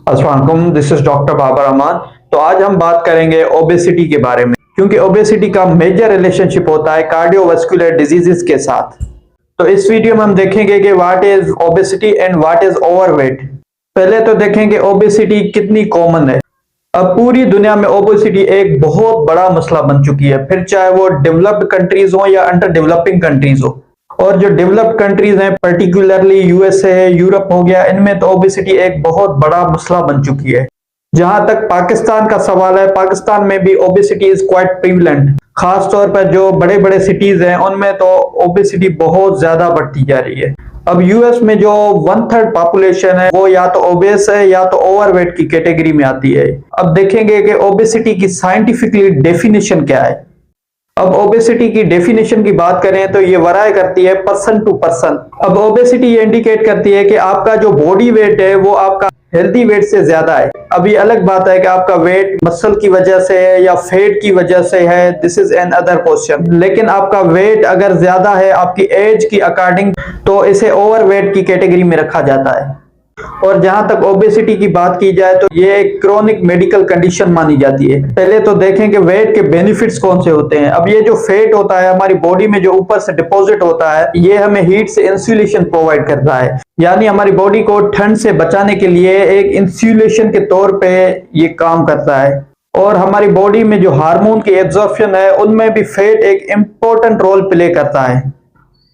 अस्सलाम वालेकुम, this is doctor Babar Rahman. तो आज हम बात करेंगे ओबेसिटी के बारे में, क्योंकि ओबेसिटी का मेजर रिलेशनशिप होता है कार्डियोवास्कुलर डिजीजेस के साथ। तो इस वीडियो में हम देखेंगे कि what is obesity and what is overweight. पहले तो देखेंगे ओबेसिटी कितनी कॉमन है। अब पूरी दुनिया में ओबेसिटी एक बहुत बड़ा मसला बन चुकी है, फिर चाहे वो डेवलप्ड कंट्रीज हो या अंडर डेवलपिंग कंट्रीज हो। और जो डेवलप्ड कंट्रीज हैं, पर्टिकुलरली यूएसए, यूरोप हो गया, इनमें तो ओबेसिटी एक बहुत बड़ा मसला बन चुकी है। जहां तक पाकिस्तान का सवाल है, पाकिस्तान में भी ओबेसिटी इज क्वाइट प्रिविलेंट। खास तौर पर जो बड़े बड़े सिटीज हैं उनमें तो ओबेसिटी बहुत ज्यादा बढ़ती जा रही है। अब यूएस में जो 1/3 पॉपुलेशन है वो या तो ओबेस है या तो ओवरवेट की कैटेगरी में आती है। अब देखेंगे कि ओबेसिटी की साइंटिफिकली डेफिनेशन क्या है। अब ओबेसिटी की डेफिनेशन की बात करें तो ये वराय करती है पर्सन टू पर्सन। अब ओबेसिटी ये इंडिकेट करती है कि आपका जो बॉडी वेट है वो आपका हेल्दी वेट से ज्यादा है। अब ये अलग बात है कि आपका वेट मसल की वजह से है या फैट की वजह से है, this is an other question. लेकिन आपका वेट अगर ज्यादा है आपकी एज की अकॉर्डिंग तो इसे ओवरवेट की कैटेगरी में रखा जाता है। और जहां तक ओबेसिटी की बात की जाए तो ये एक क्रोनिक मेडिकल कंडीशन मानी जाती है। पहले तो देखें कि वेट के बेनिफिट्स कौन से होते हैं। अब ये जो फैट होता है हमारी बॉडी में जो ऊपर से डिपॉजिट होता है, ये हमें हीट से इंसुलेशन प्रोवाइड करता है, यानी हमारी बॉडी को ठंड से बचाने के लिए एक इंसुलेशन के तौर पे ये काम करता है। और हमारी बॉडी में जो हार्मोन की एब्जॉर्प्शन है उनमें भी फैट एक इंपॉर्टेंट रोल प्ले करता है,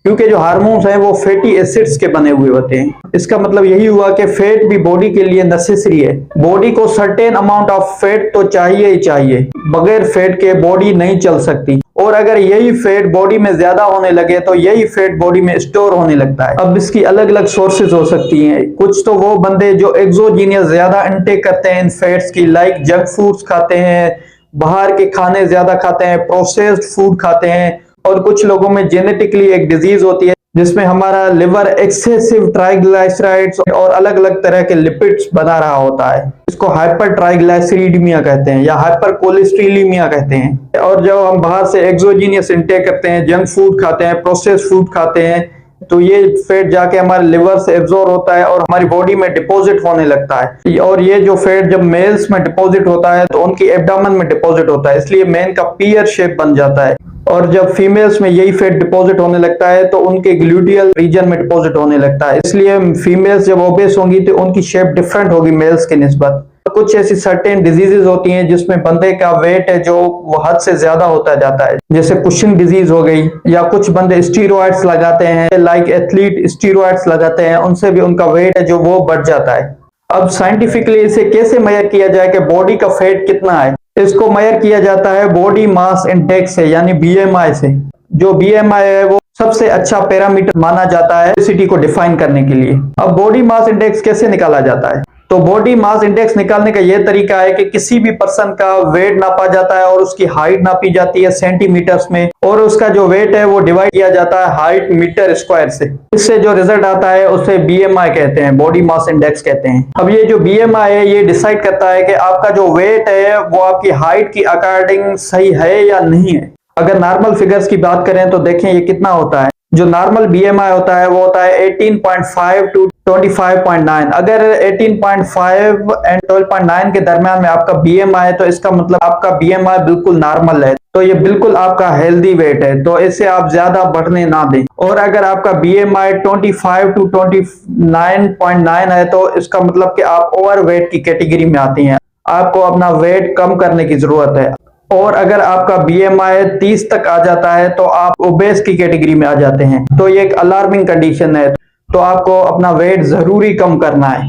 क्योंकि जो हार्मोन्स हैं वो फैटी एसिड्स के बने हुए होते हैं। इसका मतलब यही हुआ कि फैट भी बॉडी के लिए नेसेसरी है। बॉडी को सर्टेन अमाउंट ऑफ फैट तो चाहिए ही चाहिए, बगैर फैट के बॉडी नहीं चल सकती। और अगर यही फैट बॉडी में ज्यादा होने लगे तो यही फैट बॉडी में स्टोर होने लगता है। अब इसकी अलग अलग सोर्सेज हो सकती हैं। कुछ तो वो बंदे जो एक्सोजीनियस ज्यादा इंटेक करते हैं इन फैट्स की, लाइक जंक फूड्स खाते हैं, बाहर के खाने ज्यादा खाते हैं, प्रोसेस्ड फूड खाते हैं। और कुछ लोगों में जेनेटिकली एक डिजीज होती है जिसमें हमारा लिवर एक्सेसिव ट्राइग्लिसराइड्स और अलग अलग तरह के लिपिड्स बना रहा होता है। इसको हाइपर ट्राइग्लिसरीडीमिया कहते हैं या हाइपर कोलेस्ट्रीलीमिया कहते हैं। और जब हम बाहर से एक्सोजीनियस इंटेक करते हैं, जंक फूड खाते हैं, प्रोसेस्ड फूड खाते हैं, तो ये फैट जाके हमारे लिवर से एब्जॉर्ब होता है और हमारी बॉडी में डिपॉजिट होने लगता है। और ये जो फैट जब मेल्स में डिपॉजिट होता है तो उनकी एब्डोमेन में डिपॉजिट होता है, इसलिए मेन का पियर शेप बन जाता है। और जब फीमेल्स में यही फैट डिपॉजिट होने लगता है तो उनके ग्लूटियल रीजन में डिपॉजिट होने लगता है, इसलिए फीमेल्स जब ओबेस होंगी तो उनकी शेप डिफरेंट होगी मेल्स के निस्बत। कुछ ऐसी सर्टेन डिजीजेस होती हैं जिसमें बंदे का वेट है जो वो हद से ज्यादा होता जाता है, जैसे कुशिंग डिजीज हो गई, या कुछ बंदे स्टीरॉइड्स लगाते हैं, लाइक एथलीट स्टीरॉइड्स लगाते हैं, उनसे भी उनका वेट है जो वो बढ़ जाता है। अब साइंटिफिकली इसे कैसे मेजर किया जाए कि बॉडी का फैट कितना है। इसको मेजर किया जाता है बॉडी मास इंडेक्स से, यानी बीएमआई से। जो बीएमआई है वो सबसे अच्छा पैरामीटर माना जाता है ओबेसिटी को डिफाइन करने के लिए। अब बॉडी मास इंडेक्स कैसे निकाला जाता है? तो बॉडी मास इंडेक्स निकालने का यह तरीका है कि किसी भी पर्सन का वेट नापा जाता है और उसकी हाइट नापी जाती है सेंटीमीटर्स में, और उसका जो वेट है वो डिवाइड किया जाता है हाइट मीटर स्क्वायर से। इससे जो रिजल्ट आता है उसे बीएमआई कहते हैं, बॉडी मास इंडेक्स कहते हैं। अब ये जो बीएमआई है ये डिसाइड करता है कि आपका जो वेट है वो आपकी हाइट की अकॉर्डिंग सही है या नहीं है। अगर नॉर्मल फिगर्स की बात करें तो देखें ये कितना होता है। जो नॉर्मल बीएमआई होता है वो होता है 18.5 टू 25.9। अगर 18.5 एंड 12.9 के दरमियान में आपका बीएमआई है तो इसका मतलब आपका बीएमआई बिल्कुल नॉर्मल है, तो ये बिल्कुल आपका हेल्दी वेट है, तो इसे आप ज्यादा बढ़ने ना दें। और अगर आपका बीएमआई 25 टू 29.9 है तो इसका मतलब कि आप ओवरवेट की कैटेगरी में आती हैं, आपको अपना वेट कम करने की जरूरत है। और अगर आपका बीएमआई 30 तक आ जाता है तो आप ओबेस की कैटेगरी में आ जाते हैं, तो ये एक अलार्मिंग कंडीशन है, तो आपको अपना वेट जरूरी कम करना है।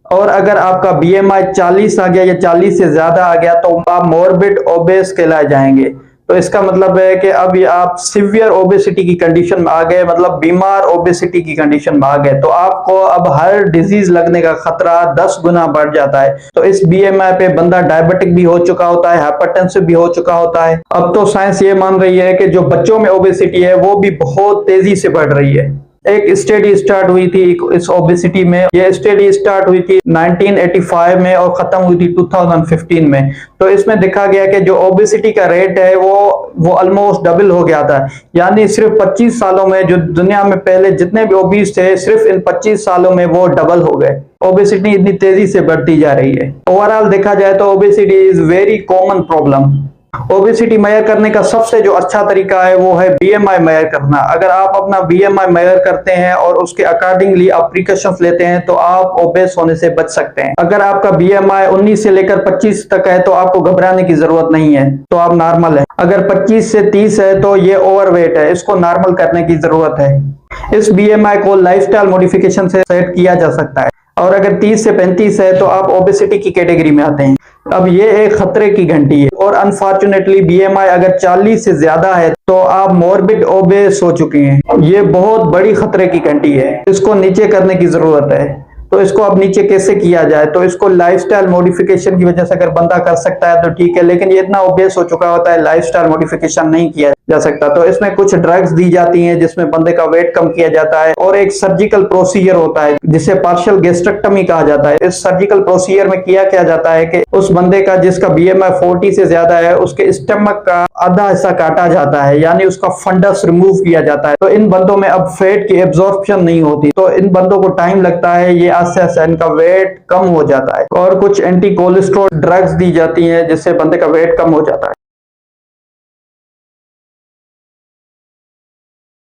और अगर आपका बीएमआई 40 आ गया या 40 से ज्यादा आ गया तो आप मॉर्बिड ओबेस कहलाए जाएंगे। तो इसका मतलब है कि अब आप सीवियर ओबेसिटी की कंडीशन में आ गए, मतलब बीमार ओबेसिटी की कंडीशन में आ गए, तो आपको अब हर डिजीज लगने का खतरा 10 गुना बढ़ जाता है। तो इस बीएमआई पे बंदा डायबिटिक भी हो चुका होता है, हाइपरटेंसिव भी हो चुका होता है। अब तो साइंस ये मान रही है कि जो बच्चों में ओबेसिटी है वो भी बहुत तेजी से बढ़ रही है। एक स्टडी स्टार्ट हुई थी इस ओबेसिटी में। ये स्टडी स्टार्ट हुई थी 1985 में और खत्म हुई थी 2015 में। तो इसमें देखा गया कि जो ओबेसिटी का रेट है वो ऑलमोस्ट डबल हो गया था। यानी सिर्फ 25 सालों में जो दुनिया में पहले जितने भी ओबीस थे, सिर्फ इन 25 सालों में वो डबल हो गए। ओबेसिटी इतनी तेजी से बढ़ती जा रही है। ओवरऑल देखा जाए तो obesity is very common problem. Obesity measure करने का सबसे जो अच्छा तरीका है वो है बीएमआई मेजर करना। अगर आप अपना बीएमआई मेजर करते हैं और उसके अकॉर्डिंगली आप प्रिकॉशंस लेते हैं तो आप ओबेस होने से बच सकते हैं। अगर आपका बीएमआई 19 से लेकर 25 तक है तो आपको घबराने की जरूरत नहीं है, तो आप नॉर्मल है। अगर 25 से 30 है तो ये ओवरवेट है, इसको नॉर्मल करने की जरूरत है। इस बीएमआई को लाइफस्टाइल मॉडिफिकेशन से सेट किया जा सकता है। और अगर 30 से 35 है तो आप ओबेसिटी की कैटेगरी में आते हैं। अब ये एक खतरे की घंटी है और अनफॉर्चुनेटली बीएमआई अगर 40 से ज्यादा है तो आप मॉर्बिड ओबेस हो चुके हैं। ये बहुत बड़ी खतरे की घंटी है, इसको नीचे करने की जरूरत है। तो इसको अब नीचे कैसे किया जाए? तो इसको लाइफस्टाइल मॉडिफिकेशन की वजह से अगर बंदा कर सकता है तो ठीक है, लेकिन ये इतना ओबेस हो चुका होता है लाइफस्टाइल मॉडिफिकेशन नहीं किया जा सकता। तो इसमें कुछ ड्रग्स दी जाती हैं जिसमें बंदे का वेट कम किया जाता है, और एक सर्जिकल प्रोसीजर होता है जिसे पार्शियल गैस्ट्रेक्टमी कहा जाता है। इस सर्जिकल प्रोसीजर में किया जाता है कि उस बंदे का जिसका बीएमआई 40 से ज्यादा है उसके स्टमक का आधा हिस्सा काटा जाता है, यानी उसका फंडस रिमूव किया जाता है। तो इन बंदों में अब फैट की एब्जॉर्प्शन नहीं होती, तो इन बंदों को टाइम लगता है, ये आस्ते आस्ते इनका वेट कम हो जाता है। और कुछ एंटी कोलेस्ट्रॉल ड्रग्स दी जाती हैं जिससे बंदे का वेट कम हो जाता है।